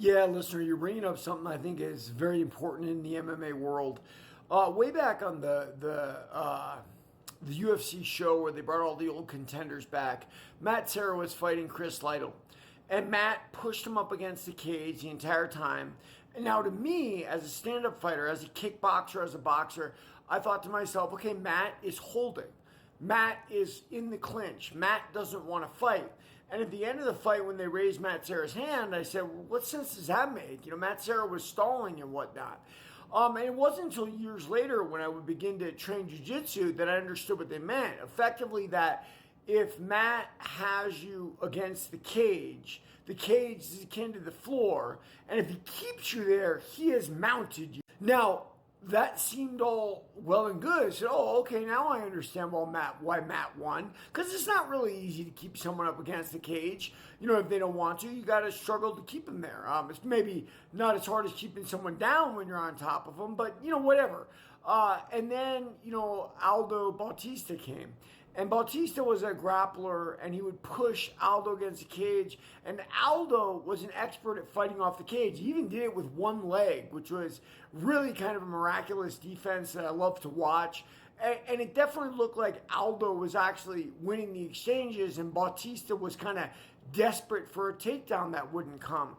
Yeah, listener, you're bringing up something I think is very important in the MMA world. Way back on the UFC show where they brought all the old contenders back, Matt Serra was fighting Chris Lytle, and Matt pushed him up against the cage the entire time. And now, to me, as a stand-up fighter, as a kickboxer, as a boxer, I thought to myself, okay, Matt is holding. Matt is in the clinch. Matt doesn't want to fight. And at the end of the fight, when they raised Matt Serra's hand, I said, well, what sense does that make? You know, Matt Serra was stalling and whatnot. And it wasn't until years later when I would begin to train jiu-jitsu that I understood what they meant. Effectively, that if Matt has you against the cage is akin to the floor, and if he keeps you there, he has mounted you. Now, that seemed all well and good. I said, oh, okay, now I understand why Matt won. Because it's not really easy to keep someone up against the cage. You know, if they don't want to, you got to struggle to keep them there. It's maybe not as hard as keeping someone down when you're on top of them, but, you know, whatever. And then, you know, Aldo Bautista came. And Bautista was a grappler, and he would push Aldo against the cage. And Aldo was an expert at fighting off the cage. He even did it with one leg, which was really kind of a miraculous defense that I love to watch. And it definitely looked like Aldo was actually winning the exchanges, and Bautista was kind of desperate for a takedown that wouldn't come.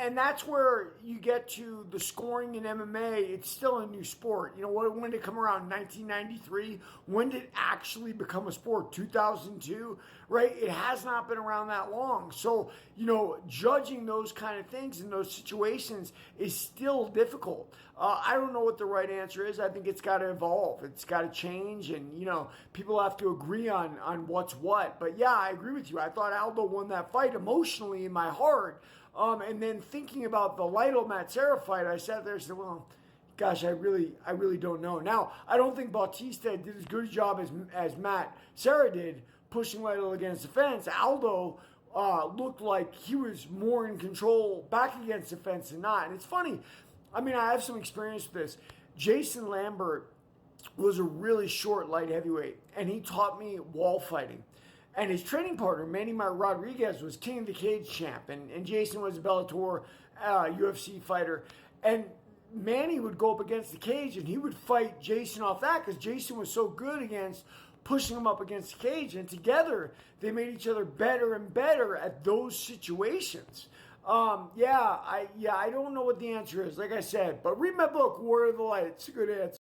And that's where you get to the scoring in MMA. It's still a new sport. You know, when did it come around? 1993? When did it actually become a sport? 2002? Right? It has not been around that long. So, you know, judging those kind of things in those situations is still difficult. I don't know what the right answer is. I think it's got to evolve. It's got to change. And, you know, people have to agree on what's what. But, yeah, I agree with you. I thought Aldo won that fight emotionally in my heart. And then thinking about the Lytle Matt Serra fight, I sat there and said, well, gosh, I really don't know. Now, I don't think Bautista did as good a job as Matt Serra did pushing Lytle against the fence. Aldo looked like he was more in control back against the fence than not. And it's funny. I mean, I have some experience with this. Jason Lambert was a really short light heavyweight, and he taught me wall fighting. And his training partner, Manny Rodriguez, was King of the Cage champ. And Jason was a Bellator UFC fighter. And Manny would go up against the cage, and he would fight Jason off that because Jason was so good against pushing him up against the cage. And together, they made each other better and better at those situations. I don't know what the answer is, like I said. But read my book, Warrior of the Light. It's a good answer.